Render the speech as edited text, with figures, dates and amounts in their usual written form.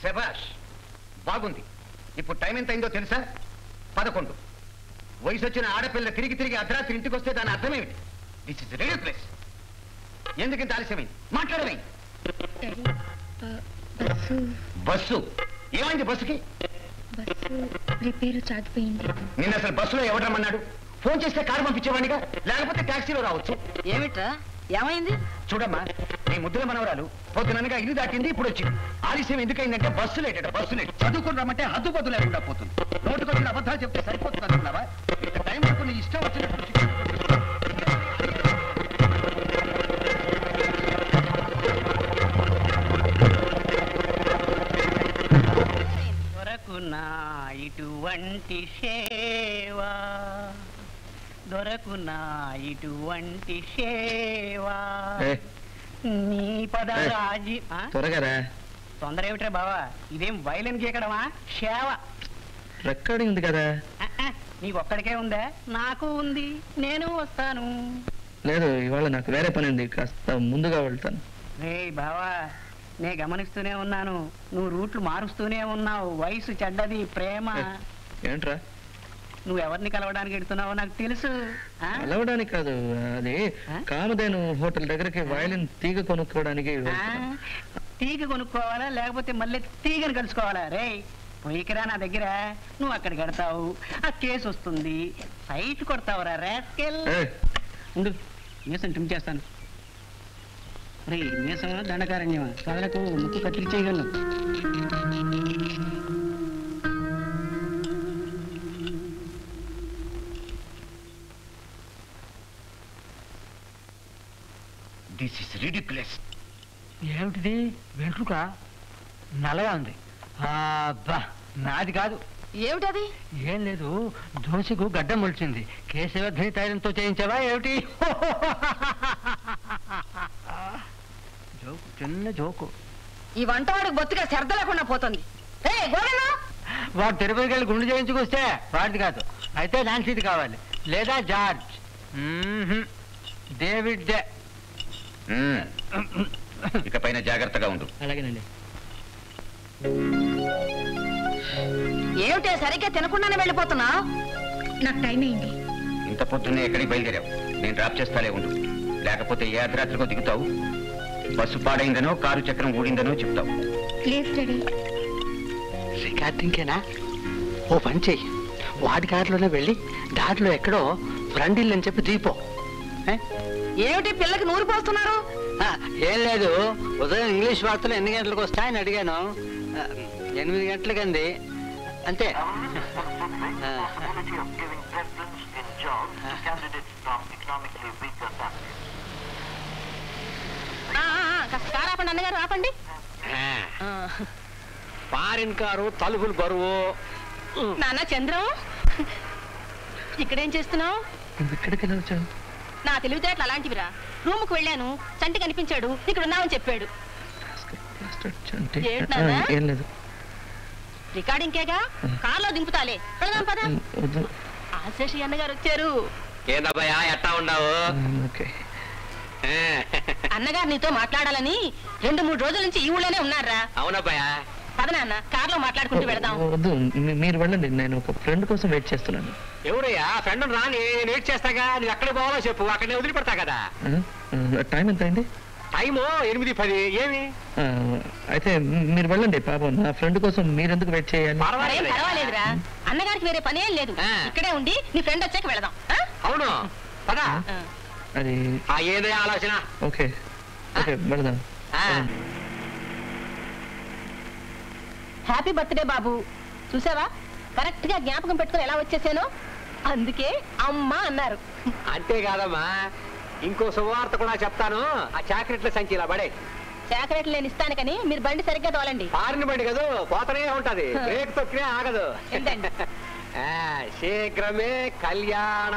శభాష్, బాగుంది. ఇప్పుడు టైం ఎంత అయిందో తెలుసా? 11. వయసు వచ్చిన ఆడపిల్ల తిరిగి అర్ధరాత్రి ఇంటికి వస్తే దాని అర్థం ఏమిటి? This is ridiculous. ఎందుకు ఇంత ఆలస్యమైంది? మాట్లాడమే. బస్సు ఏమైంది? బస్సుకి రిపేరు చాగిపోయింది. నిన్న అసలు బస్సులో ఎవరు రమ్మన్నాడు? ఫోన్ చేస్తే కారు పంపించేవాడిగా, లేకపోతే టాక్సీలో రావచ్చు. ఏమిట్రా ఏమైంది? చూడమ్మా, నీ ముద్దుల మనవరాలు పొద్దుననగా ఇల్లు దాటింది, ఇప్పుడు వచ్చింది. ఆలస్యం ఎందుకైందంటే బస్సు లేట. చదువుకుని రమ్మంటే హద్దు పొద్దు లేకుండా పోతుంది. నోటుకొచ్చిన అబద్ధాలు చెప్తే సరిపోతుంది అనుకున్నావా? ఇంత టైం వరకు నీ ఇష్టం వచ్చినట్టు. దొరకునా ఇటువంటి సేవా, దొరకునా ఇటువంటి సేవా, నీ పదరాజి. త్వరగా తొందర ఏమిట్రా బావా? ఇదేం వైలెన్ గీకడమా? సేవ రికార్డింగ్ ఉంది కదా. నీకు ఒక్కడికే ఉందా? నాకు ఉంది, నేను వస్తాను. లేదు, ఇవాళ నాకు వేరే పని ఉంది, కాస్త ముందుగా వెళ్తాను. రే బావా, నే గమనిస్తూనే ఉన్నాను, నువ్వు రూట్లు మారుస్తూనే ఉన్నావు. వయసు చెడ్డది, ప్రేమ. ఏంట్రా? నువ్వు ఎవరిని కలవడానికి వెళ్తున్నావో నాకు తెలుసు. కలవడానికి కాదు, అది కామధేను హోటల్ దగ్గరకి వయలిన్ తీగ కొనుక్కోవడానికి. తీగ కొనుక్కోవాలా లేకపోతే మళ్ళీ తీగని కలుసుకోవాలా? రే పోయికిరా నా దగ్గర. నువ్వు అక్కడికి వెడతావు, ఆ కేసు వస్తుంది, సైట్ కొడతావురా రాస్కెల్. ఉండు, మీసం ట్రిమ్ చేస్తాను. రే మీసం దండకారణ్యమా, కదలకు ముక్కు కత్తిరి చేయగలను. This is ridiculous. ఏమిటిది? వెంట్రుక నల్లగా ఉంది. అబ్బా, నాది కాదు. ఏమిటది? ఏం లేదు, దోశకు గడ్డం మొలిచింది. కేశవధ్వని తైలంతో చేయించావా ఏమిటి? జోకు, చిన్న జోకు. ఈ వంటవాడికి బొత్తిగా శ్రద్ధ లేకుండా పోతుంది. వాడు తిరుపతికి వెళ్ళి గుండు చేయించుకొస్తే వాడిది కాదు, అయితే నాన్సీది కావాలి, లేదా జార్జ్. David day. ఇకపైన జాగ్రత్తగా ఉండు. అలాగేనండి. ఏమిటే సరిగ్గా తినకుండానే వెళ్ళిపోతున్నా? నాకు టైం అయింది. ఇంత పొద్దున్నే ఎక్కడికి బయలుదేరావు? నేను డ్రాప్ చేస్తాలే ఉండు, లేకపోతే ఏ అర్ధరాత్రికో దిగుతావు. బస్సు పాడైందనో కారు చక్రం ఊడిందనో చెప్తావు. లేదు డాడీ. రికార్డింకేనా? ఓ పని చెయ్యి, వాడి కారులోనే వెళ్ళి దారిలో ఎక్కడో ఫ్రెండ్ ఇల్లు అని చెప్పి దీపో. ఏమిటి పిల్లకి నూరు పోస్తున్నారు? ఏం లేదు, ఉదయం ఇంగ్లీష్ వార్తలు ఎన్ని గంటలకు వస్తాయని అడిగాను. 8 గంటలకంది, అంతే. ఆపండి అన్నగారు, ఆపండి. ఫారిన్ కారు, తలుపులు బరువు. నాన్న చంద్రం, ఇక్కడేం చేస్తున్నావు? ఇక్కడికి వచ్చావు? నా తెలివితేటలు అలాంటివిరా. రూముకు వెళ్ళాను, చంటి కనిపించాడు, ఇక్కడ ఉన్నావని చెప్పాడు. ఏం లేదు, రికార్డింగ్కేగా, కార్లో దింపుతాలే. వెళదాం పద. ఆశేషి అన్నగారు వచ్చారు. ఏందబ్బయ్యా, ఎట్టా ఉండవు? అన్నగారు నీతో మాట్లాడాలని 2-3 రోజుల నుంచి ఈ ఊళ్ళోనే ఉన్నారా? అవునబ్బయ్యా. పద నాన్న, కార్లో మాట్లాడుకుంటూ వెళదాం. వద్దు, మీరు వెళ్ళండి, నేను ఒక ఫ్రెండ్ కోసం వెయిట్ చేస్తున్నాను. ఎవరయ్యా ఫ్రెండ్? రాని, నేను వెయిట్ చేస్తాగా. నువ్వు ఎక్కడ పోవాలో చెప్పు, అక్కడ వదిలిపెడతా కదా. టైం ఎంత అయింది? టైము 8:10. ఏమి? అయితే మీరు వెళ్ళండి. పాపం నా ఫ్రెండ్ కోసం మీరెందుకు వెయిట్ చేయాలి? పర్వాలేదురా, అన్నగారికి వేరే పనేం లేదు. ఇక్కడే ఉండి నీ ఫ్రెండ్ వచ్చాక వెళదాం. అవును, పదా. అది ఏదే ఆలోచన. ఓకే ఓకే, వెళదాం. హ్యాపీ బర్త్డే బాబు. చూసావా, కరెక్ట్ గా జ్ఞాపకం పెట్టుకుని ఎలా వచ్చేసానో. అందుకే అమ్మ అన్నారు. అంతేకాదమ్మా, ఇంకో శుభవార్త కూడా చెప్తాను. ఆ చాక్లెట్ల సంచి ఇలా పడే. చాక్లెట్లు నేను ఇస్తాను కానీ మీరు బండి సరిగ్గా తోలండి. పారిన బండి కదా, పోతనే ఉంటది, బ్రేక్ తొక్కినే ఆగదు. శీఘ్రమే కళ్యాణ